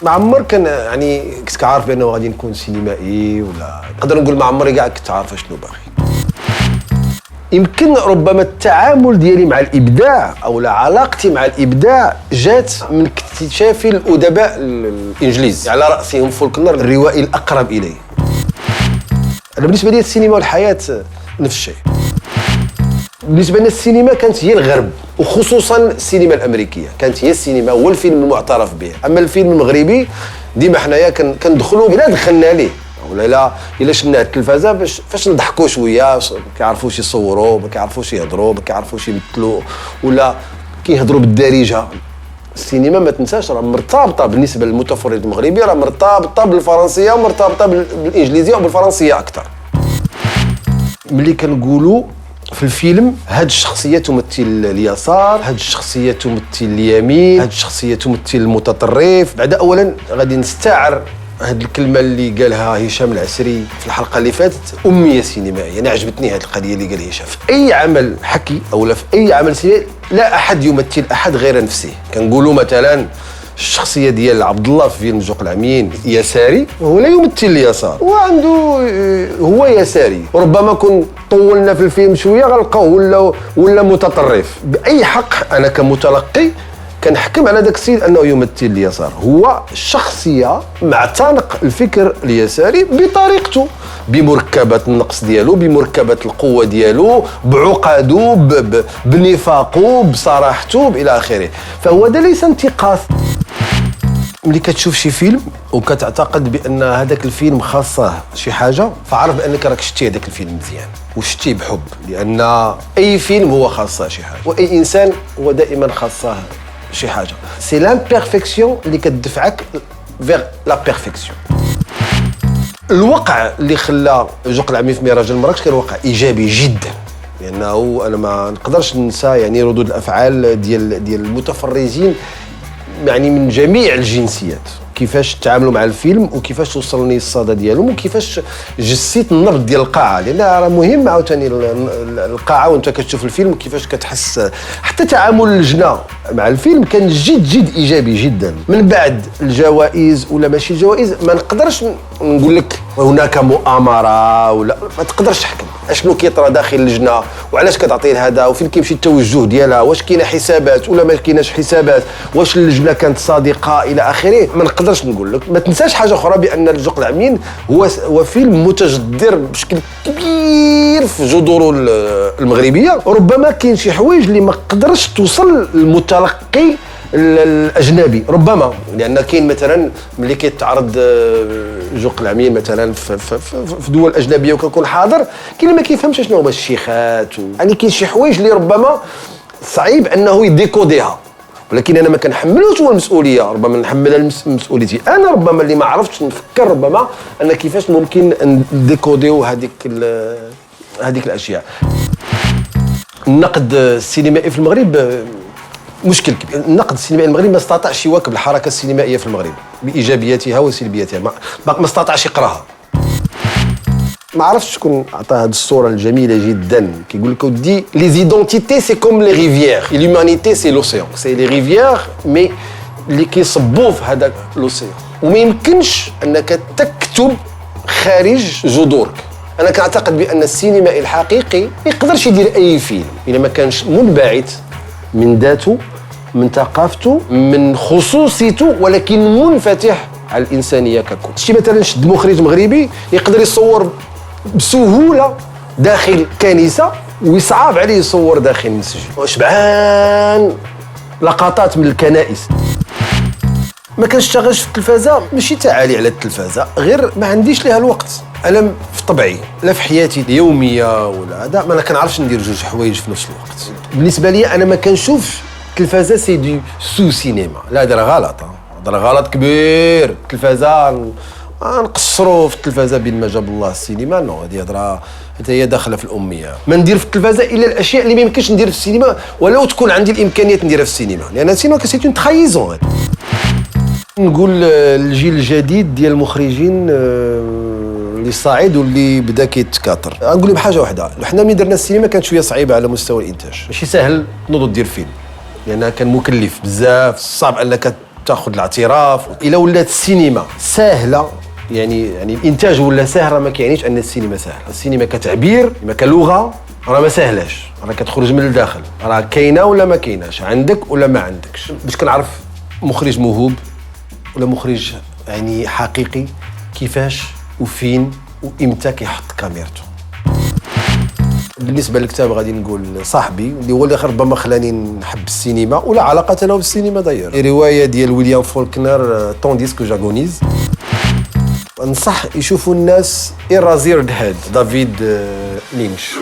ما عمر كان يعني كنت كعارف بانه غادي نكون سينمائي، ولا نقدر نقول ما عمري كاع كنت عارف شنو باغي. يمكن ربما التعامل ديالي مع الابداع او علاقتي مع الابداع جات من اكتشاف الادباء الانجليز، على راسهم فولكنر الروائي الاقرب الي. انا بالنسبه لي السينما والحياه نفس الشيء. بالنسبه لنا السينما كانت هي الغرب، وخصوصا السينما الامريكيه كانت هي السينما، هو الفيلم المعترف به. اما الفيلم المغربي ديما حنايا كندخلوا بلا دخلنا ليه، ولا الا شفنا التلفازه فاش نضحكوا شويه، ما كيعرفوش يصوروا، ما كيعرفوش يهضروا، ما كيعرفوش يمثلوا، ولا كيهضروا بالدارجه. السينما ما تنساش راه مرتبطه بالنسبه للمتفرج المغربي، راه مرتبطه بالفرنسيه ومرتبطه بالانجليزيه وبالفرنسيه اكثر. ملي كنقولوا في الفيلم هاد الشخصيه تمثل اليسار، هاد الشخصيه تمثل اليمين، هاد الشخصيه تمثل المتطرف، بعد اولا غادي نستعر هاد الكلمه اللي قالها هشام العسري في الحلقه اللي فاتت، اميه سينمائيه. انا عجبتني هاد القضيه اللي قال هشام. في اي عمل حكي او في اي عمل سينمائي لا احد يمثل احد غير نفسه. كنقولوا مثلا الشخصيه ديال عبد الله في فيلم زوق العميين يساري، وهو لا يمثل اليسار، هو عنده هو يساري. ربما كون طولنا في الفيلم شويه غنلقاوه ولا متطرف. باي حق انا كمتلقي كنحكم على داك السيد انه يمثل اليسار؟ هو شخصيه معتنق الفكر اليساري بطريقته، بمركبه النقص ديالو، بمركبه القوه ديالو، بعقده، بنفاقه، بصراحته، الى اخره. فهو ده ليس انتقاص. ملي كتشوف شي فيلم وكتعتقد بان هذاك الفيلم خاصه شي حاجه، فعرف بانك راك شتي هذاك الفيلم مزيان وشتيه بحب، لان اي فيلم هو خاصه شي حاجه، واي انسان هو دائما خاصه شي حاجه. سي لامبيرفيكسيون اللي كتدفعك فيغ لا بيرفيكسيون. الوقع اللي خلى زوق العميين في مهرجان مراكش كان وقع ايجابي جدا، لانه انا ما نقدرش ننسى يعني ردود الافعال ديال المتفرجين يعني من جميع الجنسيات، كيفاش تعاملوا مع الفيلم وكيفاش وصلني الصدى ديالهم وكيفاش جسيت النبض ديال القاعه، لان راه مهم عاوتاني القاعه وانت كتشوف الفيلم وكيفاش كتحس. حتى تعامل اللجنه مع الفيلم كان جد ايجابي جدا. من بعد الجوائز ولا ماشي الجوائز ما نقدرش نقول لك هناك مؤامره، ولا ما تقدرش تحكم اشنو كيطرى داخل اللجنه وعلاش كتعطي لهذا وفين كيمشي التوجه ديالها، واش كاينه حسابات ولا ما كايناش حسابات، واش اللجنه كانت صادقه الى اخره. ما نقدرش نقول لك. ما تنساش حاجه اخرى، بان زوق العميين هو فيلم متجذر بشكل كبير في جذوره المغربيه. ربما كاين شي حوايج اللي ما قدرش توصل للمتلقي الاجنبي، ربما لان كاين مثلا ملي كيتعرض زوق العميين مثلا في دول اجنبيه وكنكون حاضر، كاين اللي ما كيفهمش شنو هما الشيخات يعني كاين شي حوايج اللي ربما صعيب انه يديكوديها، ولكن انا ما كنحملوش هو المسؤوليه، ربما نحملها مسؤوليتي انا، ربما اللي ما عرفتش نفكر ربما ان كيفاش ممكن نديكوديو هذيك الاشياء. النقد السينمائي في المغرب مشكل كبير. النقد السينمائي المغربي ما استطاعش يواكب الحركه السينمائيه في المغرب بايجابياتها وسلبياتها، ما استطاعش يقراها. ما عرفتش شكون عطى هذه الصوره الجميله جدا، كيقول لك ودي لي زيدونتيتي سي كوم لي ريفيير، لومانيتي سي لوسيان، سي لي ريفيير مي اللي كيصبوا في هذاك لوسيان، وما يمكنش انك تكتب خارج جذورك. انا كنعتقد بان السينمائي الحقيقي ما يقدرش يدير اي فيلم الا ما كانش منبعث من ذاته، من ثقافته، من خصوصيته، ولكن منفتح على الانسانيه ككل. شي مثلا شد مخرج مغربي يقدر يصور بسهوله داخل كنيسه ويصعب عليه يصور داخل مسجد، وشبعان لقطات من الكنائس. ما كنشتغلش في التلفازه، ماشي تعالي على التلفازه، غير ما عنديش ليها الوقت. انا في طبعي لا في حياتي اليوميه ولا هذا ما كنعرفش ندير جوج حوايج في نفس الوقت. بالنسبه لي انا ما كنشوفش التلفازه سي دو سو سينما، لا هذا غلط، هذا غلط كبير. التلفازه نقصروا في التلفازه بين ما جاب الله السينما، نو هذه هضره حتى هي داخله في الاميه. ما ندير في التلفازه الا الاشياء اللي ما يمكنش ندير في السينما، ولو تكون عندي الامكانيات نديرها في السينما، لان السينما سي اون ترايزون. نقول الجيل الجديد ديال المخرجين اللي صاعد واللي بدا كيتكاثر، نقول لهم حاجه واحده، حنا ملي درنا السينما كانت شويه صعيبه على مستوى الانتاج، ماشي سهل تنوض دير فيلم لان كان مكلف بزاف، صعب انك تاخذ الاعتراف. الا ولات السينما سهله، يعني الانتاج ولا سهل، راه ما كيعنيش ان السينما سهله. السينما كتعبير، كلغه، راه ما سهلاش، راه كتخرج من الداخل، راه كاينه ولا ما كايناش، عندك ولا ما عندكش. باش كنعرف مخرج موهوب ولا مخرج يعني حقيقي كيفاش وفين وامتى كيحط كاميرته. بالنسبه للكتاب غادي نقول صاحبي اللي هو اللي ربما خلاني نحب السينما ولا علاقه له بالسينما داير، روايه ديال ويليام فولكنر طونديس كو جاغونيز. نصح يشوفوا الناس إيرازيرد هاد دافيد لينش.